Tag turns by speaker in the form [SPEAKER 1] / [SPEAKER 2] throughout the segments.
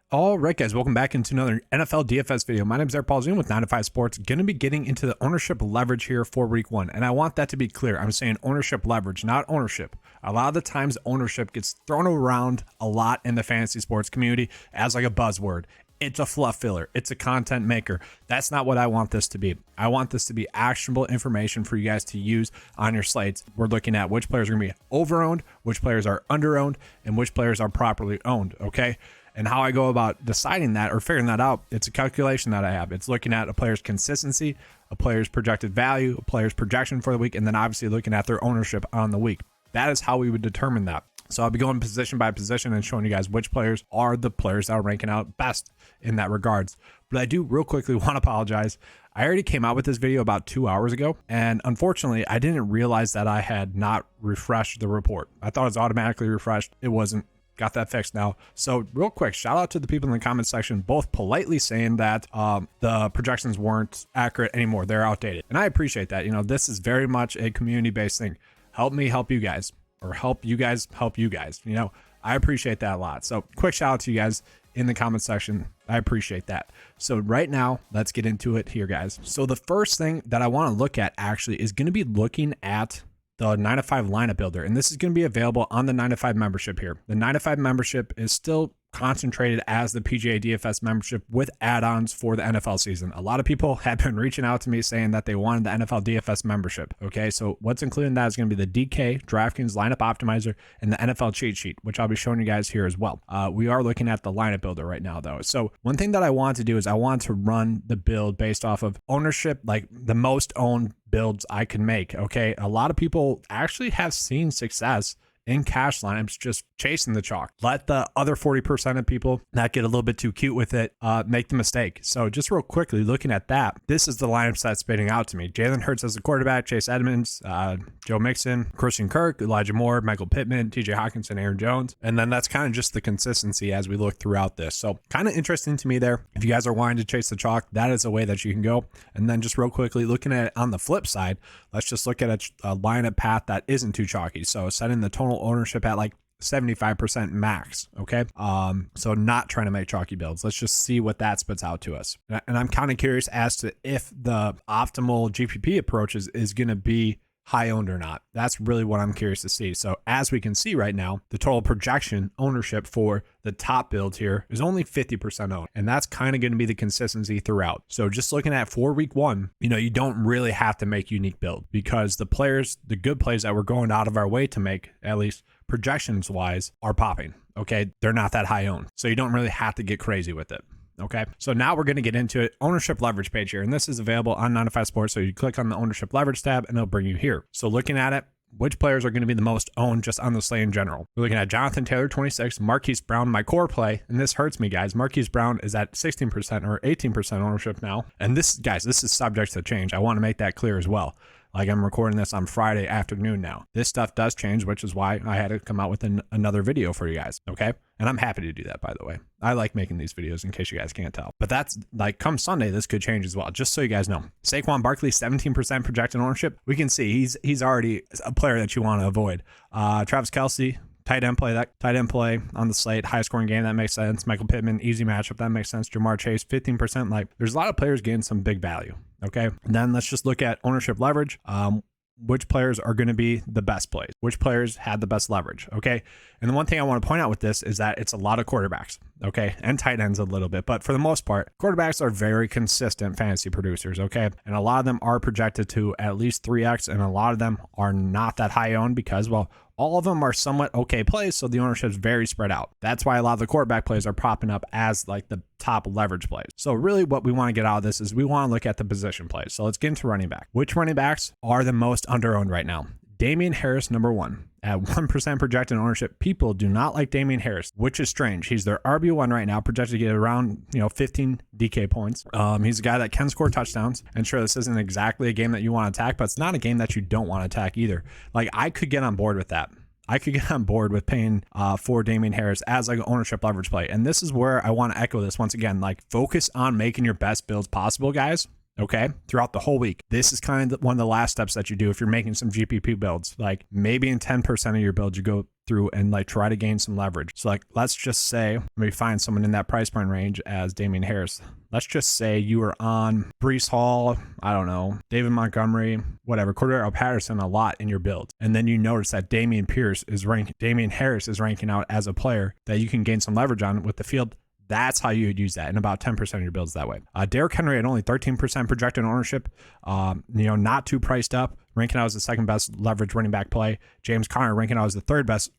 [SPEAKER 1] All right, guys, welcome back into another NFL DFS video. My name is Eric Paulzine with 9 to 5 Sports. Going to be getting into the ownership leverage here for week one. And I want that to be clear. I'm saying ownership leverage, not ownership. A lot of the times ownership gets thrown around a lot in the fantasy sports community as like a buzzword. It's a fluff filler. It's a content maker. That's not what I want this to be. I want this to be actionable information for you guys to use on your slates. We're looking at which players are going to be over-owned, which players are under-owned, and which players are properly owned, okay? And how I go about deciding that or figuring that out, it's a calculation that I have. It's looking at a player's consistency, a player's projected value, a player's projection for the week, and then obviously looking at their ownership on the week. That is how we would determine that. So I'll be going position by position and showing you guys which players are the players that are ranking out best in that regards. But I do real quickly want to apologize. I already came out with this video about 2 hours ago, and unfortunately, I didn't realize that I had not refreshed the report. I thought it was automatically refreshed. It wasn't. Got that fixed now. So real quick, shout out to the people in the comment section, both politely saying that the projections weren't accurate anymore. They're outdated. And I appreciate that. You know, this is very much a community-based thing. Help me help you guys, or help you guys help you guys. You know, I appreciate that a lot. So quick shout out to you guys in the comment section. I appreciate that. So right now, let's get into it here, guys. So the first thing that I want to look at actually is going to be looking at the 9 to 5 lineup builder. And this is going to be available on the 9 to 5 membership here. The 9 to 5 membership is still concentrated as the PGA DFS membership with add-ons for the NFL season. A lot of people have been reaching out to me saying that they wanted the NFL DFS membership. Okay, so what's included in that is going to be the DK, DraftKings lineup optimizer, and the NFL cheat sheet, which I'll be showing you guys here as well. We are looking at the lineup builder right now though. So one thing that I want to do is I want to run the build based off of ownership, like the most owned builds I can make. Okay, a lot of people actually have seen success in cash lineups just chasing the chalk. Let the other 40% of people that get a little bit too cute with it make the mistake. So just real quickly looking at that, this is the lineups that's spitting out to me. Jalen Hurts as the quarterback, Chase Edmonds, Joe Mixon, Christian Kirk, Elijah Moore, Michael Pittman, TJ Hawkinson, Aaron Jones. And then that's kind of just the consistency as we look throughout this. So kind of interesting to me there. If you guys are wanting to chase the chalk, that is a way that you can go. And then just real quickly looking at it on the flip side, let's just look at a lineup path that isn't too chalky. So setting the total ownership at like 75% max. Okay. So not trying to make chalky builds. Let's just see what that spits out to us. And I'm kind of curious as to if the optimal GPP approach is going to be high owned or not. That's really what I'm curious to see. So as we can see right now, the total projection ownership for the top build here is only 50% owned. And that's kind of going to be the consistency throughout. So just looking at for week one, you know, you don't really have to make unique build because the players, the good plays that we're going out of our way to make, at least projections wise, are popping. Okay. They're not that high owned. So you don't really have to get crazy with it. Okay, so now we're going to get into it. Ownership leverage page here, and this is available on 9 to 5 Sports. So you click on the ownership leverage tab and it'll bring you here. So looking at it, which players are going to be the most owned just on the slate in general? We're looking at Jonathan Taylor, 26, Marquise Brown, my core play, and this hurts me, guys. Marquise Brown is at 16% or 18% ownership now. And this, guys, this is subject to change. I want to make that clear as well. Like I'm recording this on Friday afternoon now. This stuff does change, which is why I had to come out with another video for you guys, okay? And I'm happy to do that, by the way. I like making these videos in case you guys can't tell. But that's like come Sunday, this could change as well, just so you guys know. Saquon Barkley, 17% projected ownership. We can see he's already a player that you want to avoid. Travis Kelce, tight end play on the slate, high scoring game, that makes sense. Michael Pittman, easy matchup, that makes sense. Jamar Chase, 15%. Like there's a lot of players getting some big value. Okay. And then let's just look at ownership leverage. Which players are going to be the best plays? Which players had the best leverage? Okay. And the one thing I want to point out with this is that it's a lot of quarterbacks. Okay. And tight ends a little bit. But for the most part, quarterbacks are very consistent fantasy producers. Okay. And a lot of them are projected to at least 3x. And a lot of them are not that high owned because, well, all of them are somewhat okay plays, so the ownership is very spread out. That's why a lot of the quarterback plays are popping up as like the top leverage plays. So really what we want to get out of this is we want to look at the position plays. So let's get into running back. Which running backs are the most under-owned right now? Damian Harris, number one. At 1% projected ownership, people do not like Damian Harris, which is strange. He's their RB1 right now, projected to get around 15 DK points. He's a guy that can score touchdowns. And sure, this isn't exactly a game that you want to attack, but it's not a game that you don't want to attack either. Like I could get on board with that. I could get on board with paying for Damian Harris as like an ownership leverage play. And this is where I want to echo this once again, like focus on making your best builds possible, guys. okay, throughout the whole week. This is kind of one of the last steps that you do if you're making some GPP builds. Like maybe in 10% of your builds, you go through and like try to gain some leverage. So like, let's just say, let me find someone in that price point range as Damian Harris. Let's just say you were on Breece Hall, I don't know, David Montgomery, whatever, Cordero Patterson a lot in your build. And then you notice that Damian Harris is ranking out as a player that you can gain some leverage on with the field. That's how you would use that in about 10% of your builds that way. Derrick Henry at only 13% projected ownership, not too priced up, ranking out as the second best leverage running back play. James Conner ranking out as the third best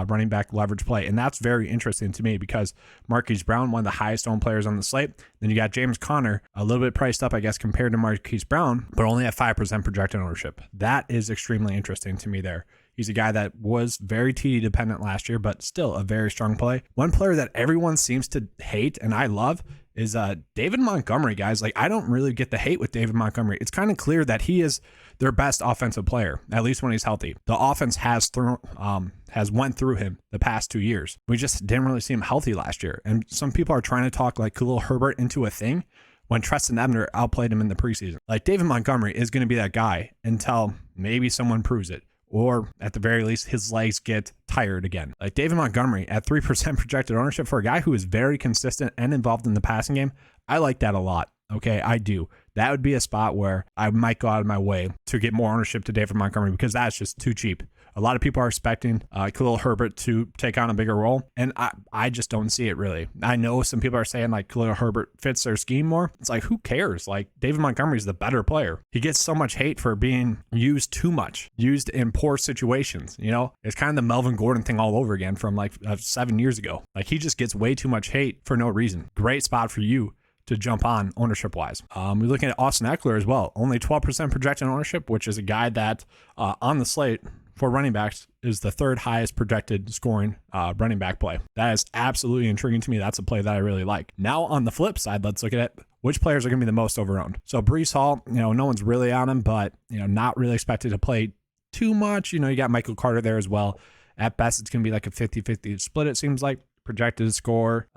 [SPEAKER 1] running back leverage play. And that's very interesting to me because Marquise Brown, one of the highest owned players on the slate. Then you got James Conner, a little bit priced up, I guess, compared to Marquise Brown, but only at 5% projected ownership. That is extremely interesting to me there. He's a guy that was very TD dependent last year, but still a very strong play. One player that everyone seems to hate and I love is David Montgomery, guys. Like, I don't really get the hate with David Montgomery. It's kind of clear that he is their best offensive player, at least when he's healthy. The offense has went through him the past 2 years. We just didn't really see him healthy last year. And some people are trying to talk like Khalil Herbert into a thing when Treston Ebner outplayed him in the preseason. Like, David Montgomery is going to be that guy until maybe someone proves it. Or at the very least, his legs get tired again. Like David Montgomery at 3% projected ownership for a guy who is very consistent and involved in the passing game. I like that a lot. Okay, I do. That would be a spot where I might go out of my way to get more ownership to David Montgomery because that's just too cheap. A lot of people are expecting Khalil Herbert to take on a bigger role, and I just don't see it really. I know some people are saying like Khalil Herbert fits their scheme more. It's like, who cares? Like David Montgomery is the better player. He gets so much hate for being used too much, used in poor situations. You know, it's kind of the Melvin Gordon thing all over again from like 7 years ago. Like he just gets way too much hate for no reason. Great spot for you to jump on ownership wise. We're looking at Austin Eckler as well. Only 12% projected ownership, which is a guy that on the slate for running backs is the third highest projected scoring running back play. That is absolutely intriguing to me. That's a play that I really like. Now on the flip side, let's look at it. Which players are going to be the most overowned? So Breece Hall, no one's really on him, but not really expected to play too much. You got Michael Carter there as well. At best, it's going to be like a 50-50 split, it seems like. Projected score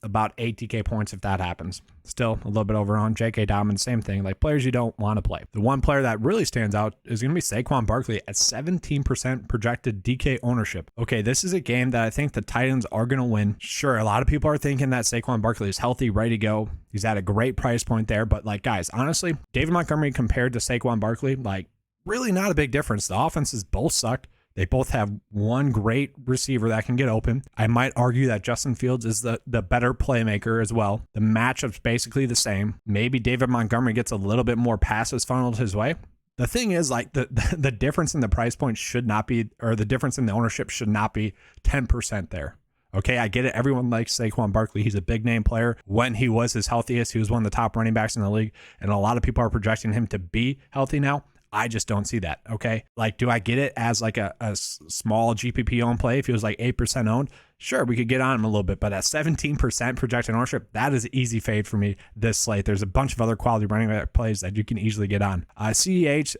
[SPEAKER 1] about 8 DK points if that happens. Still a little bit over on J.K. Dobbins, same thing. Like players you don't want to play. The one player that really stands out is going to be Saquon Barkley at 17% projected DK ownership. Okay, this is a game that I think the Titans are going to win. Sure, a lot of people are thinking that Saquon Barkley is healthy, ready to go. He's at a great price point there. But like, guys, honestly, David Montgomery compared to Saquon Barkley, like really not a big difference. The offenses both sucked. They both have one great receiver that can get open. I might argue that Justin Fields is the better playmaker as well. The matchup's basically the same. Maybe David Montgomery gets a little bit more passes funneled his way. The thing is, like, the difference in the price point should not be, or the difference in the ownership should not be 10% there. Okay, I get it. Everyone likes Saquon Barkley. He's a big name player. When he was his healthiest, he was one of the top running backs in the league, and a lot of people are projecting him to be healthy now. I just don't see that, okay? Like, do I get it as like a small GPP owned play if he was like 8% owned? Sure, we could get on him a little bit, but at 17% projected ownership, that is easy fade for me this slate. There's a bunch of other quality running back plays that you can easily get on. CEH,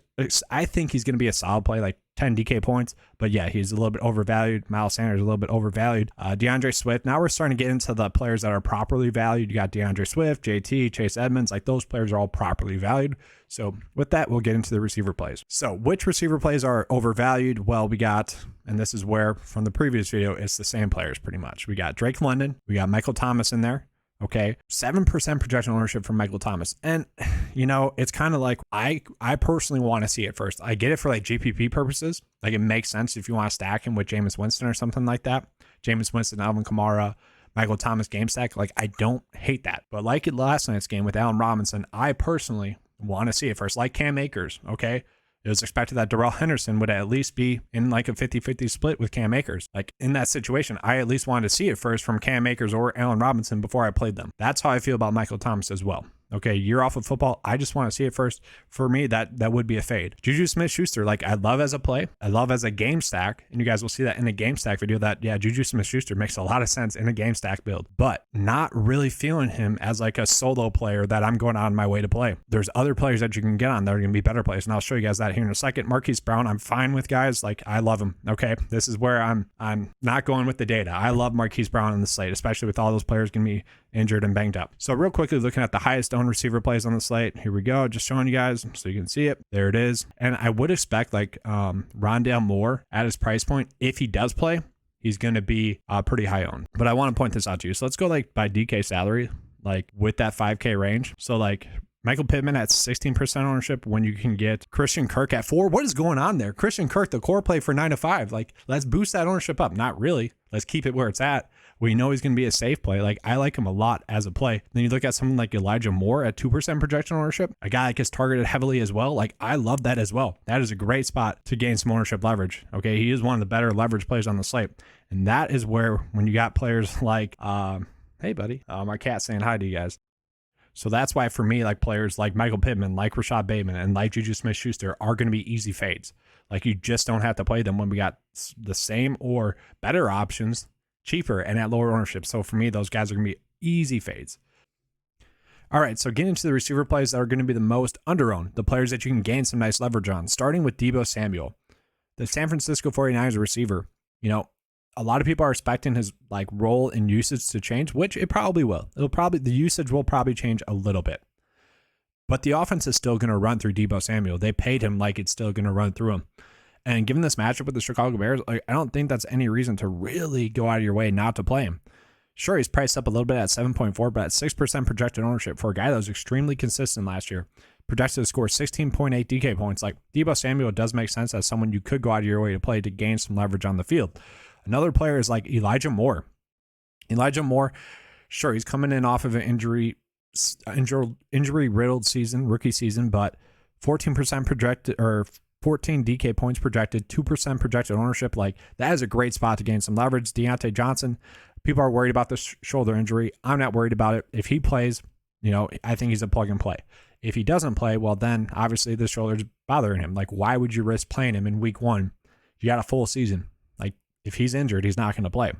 [SPEAKER 1] I think he's going to be a solid play, like 10 DK points, but yeah, he's a little bit overvalued. Miles Sanders a little bit overvalued. DeAndre Swift, now we're starting to get into the players that are properly valued. You got DeAndre Swift, JT, Chase Edmonds, like those players are all properly valued. So with that, we'll get into the receiver plays. So which receiver plays are overvalued? Well, we got, and this is where from the previous video, it's the same players pretty much. We got Drake London, we got Michael Thomas in there. Okay, 7% projection ownership from Michael Thomas. And, it's kind of like, I personally want to see it first. I get it for like GPP purposes. Like it makes sense if you want to stack him with Jameis Winston or something like that. Jameis Winston, Alvin Kamara, Michael Thomas game stack. Like I don't hate that. But like in last night's game with Allen Robinson, I personally want to see it first. Like Cam Akers, okay? It was expected that Darrell Henderson would at least be in like a 50-50 split with Cam Akers. Like in that situation, I at least wanted to see it first from Cam Akers or Allen Robinson before I played them. That's how I feel about Michael Thomas as well. Okay, year off of football, I just want to see it first. For me, that would be a fade. Juju Smith-Schuster, like I love as a play. I love as a game stack. And you guys will see that in the game stack video that, yeah, Juju Smith-Schuster makes a lot of sense in a game stack build. But not really feeling him as like a solo player that I'm going on my way to play. There's other players that you can get on that are going to be better players. And I'll show you guys that here in a second. Marquise Brown, I'm fine with, guys. Like I love him. Okay, this is where I'm not going with the data. I love Marquise Brown in the slate, especially with all those players going to be injured and banged up. So real quickly, looking at the highest owned showing receiver plays on the slate. Here we go. Just showing you guys so you can see it. There it is. And I would expect like Rondale Moore at his price point, if he does play, he's going to be pretty high owned. But I want to point this out to you. So let's go like by DK salary, like with that 5K range. So like Michael Pittman at 16% ownership when you can get Christian Kirk at 4. What is going on there? Christian Kirk, the core play for 9 to 5. Like, let's boost that ownership up. Not really. Let's keep it where it's at. We know he's going to be a safe play. Like, I like him a lot as a play. Then you look at someone like Elijah Moore at 2% projection ownership. A guy that gets targeted heavily as well. Like, I love that as well. That is a great spot to gain some ownership leverage. Okay, he is one of the better leverage plays on the slate. And that is where, when you got players like, hey, buddy, my cat's saying hi to you guys. So that's why for me, like players like Michael Pittman, like Rashad Bateman, and like Juju Smith-Schuster are going to be easy fades. Like you just don't have to play them when we got the same or better options, cheaper and at lower ownership. So for me, those guys are going to be easy fades. All right, so getting into the receiver plays that are going to be the most under-owned, the players that you can gain some nice leverage on, starting with Deebo Samuel, the San Francisco 49ers receiver. You know, a lot of people are expecting his like role and usage to change, which it probably will. The usage will probably change a little bit. But the offense is still going to run through Deebo Samuel. They paid him like it's still going to run through him. And given this matchup with the Chicago Bears, like, I don't think that's any reason to really go out of your way not to play him. Sure, he's priced up a little bit at 7.4, but at 6% projected ownership for a guy that was extremely consistent last year, projected to score 16.8 DK points. Like Deebo Samuel does make sense as someone you could go out of your way to play to gain some leverage on the field. Another player is like Elijah Moore. Elijah Moore, sure, he's coming in off of an injury-riddled season, rookie season, but 14% projected or 14 DK points projected, 2% projected ownership. Like that is a great spot to gain some leverage. Deontay Johnson, people are worried about the shoulder injury. I'm not worried about it. If he plays, you know, I think he's a plug and play. If he doesn't play, well, then obviously the shoulder's bothering him. Like, why would you risk playing him in week 1? You got a full season. Like, if he's injured, he's not going to play.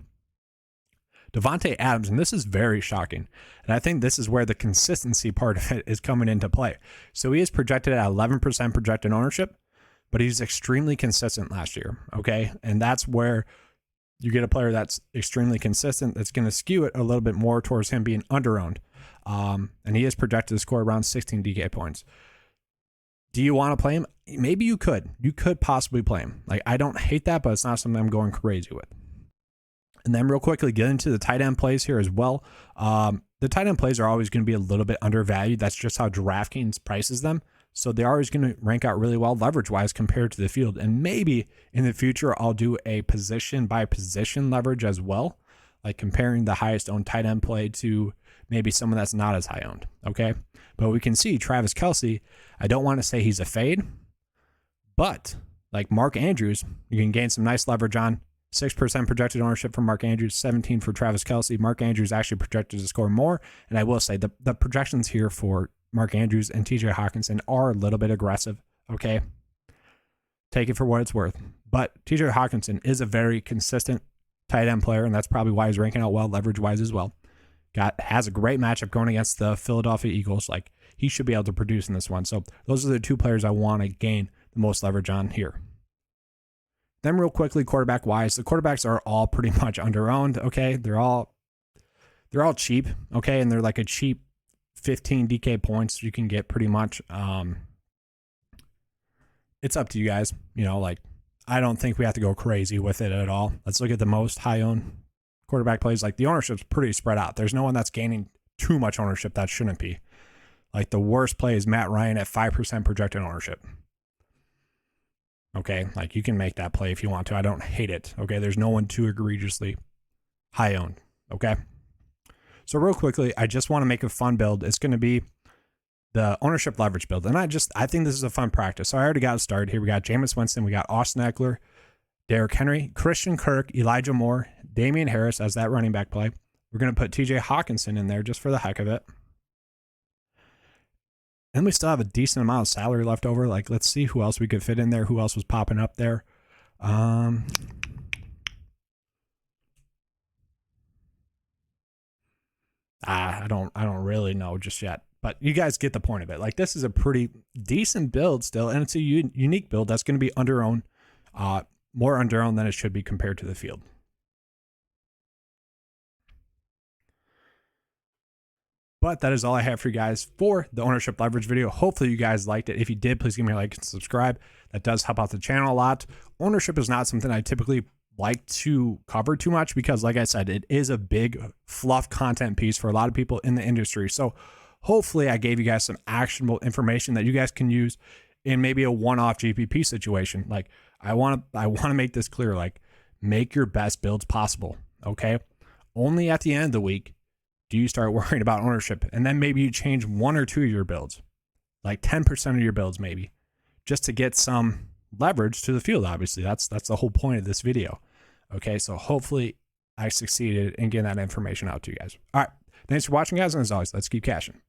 [SPEAKER 1] Devontae Adams, and this is very shocking, and I think this is where the consistency part of it is coming into play. So he is projected at 11% projected ownership, but he's extremely consistent last year, okay? And that's where you get a player that's extremely consistent that's going to skew it a little bit more towards him being under-owned. And he is projected to score around 16 DK points. Do you want to play him? Maybe you could. You could possibly play him. Like, I don't hate that, but it's not something I'm going crazy with. And then real quickly, get into the tight end plays here as well. The tight end plays are always going to be a little bit undervalued. That's just how DraftKings prices them. So they're always going to rank out really well leverage-wise compared to the field. And maybe in the future, I'll do a position-by-position leverage as well, like comparing the highest owned tight end play to maybe someone that's not as high owned, okay? But we can see Travis Kelce, I don't want to say he's a fade, but like Mark Andrews, you can gain some nice leverage on. 6% projected ownership for Mark Andrews, 17 for Travis Kelce. Mark Andrews actually projected to score more. And I will say the projections here for Mark Andrews and TJ Hawkinson are a little bit aggressive, okay? Take it for what it's worth. But TJ Hawkinson is a very consistent tight end player, and that's probably why he's ranking out well leverage-wise as well. Has a great matchup going against the Philadelphia Eagles. Like, he should be able to produce in this one. So those are the two players I want to gain the most leverage on here. Then real quickly, quarterback-wise, the quarterbacks are all pretty much under-owned, okay? They're all cheap, okay? And they're like a cheap 15 DK points you can get pretty much. It's up to you guys. You know, like, I don't think we have to go crazy with it at all. Let's look at the most high-owned quarterback plays. Like, the ownership's pretty spread out. There's no one that's gaining too much ownership that shouldn't be. Like, the worst play is Matt Ryan at 5% projected ownership. Okay, like, you can make that play if you want to. I don't hate it. Okay, there's no one too egregiously high-owned. Okay? So real quickly, I just want to make a fun build. It's going to be the ownership leverage build. And I think this is a fun practice. So I already got it started. Here we got Jameis Winston. We got Austin Eckler, Derrick Henry, Christian Kirk, Elijah Moore, Damian Harris as that running back play. We're going to put TJ Hawkinson in there just for the heck of it. And we still have a decent amount of salary left over. Like, let's see who else we could fit in there. Who else was popping up there? I don't really know just yet. But you guys get the point of it. Like, this is a pretty decent build still, and it's a unique build that's going to be under-owned, more under-owned than it should be compared to the field. But that is all I have for you guys for the ownership leverage video. Hopefully you guys liked it. If you did, please give me a like and subscribe. That does help out the channel a lot. Ownership is not something I typically like to cover too much because, like I said, it is a big fluff content piece for a lot of people in the industry. So hopefully I gave you guys some actionable information that you guys can use in maybe a one-off GPP situation. Like I want to make this clear, like make your best builds possible. Okay. Only at the end of the week do you start worrying about ownership, and then maybe you change 1 or 2 of your builds, like 10% of your builds, maybe, just to get some leverage to the field. Obviously that's the whole point of this video. Okay. So hopefully I succeeded in getting that information out to you guys. All right. Thanks for watching, guys. And as always, let's keep cashing.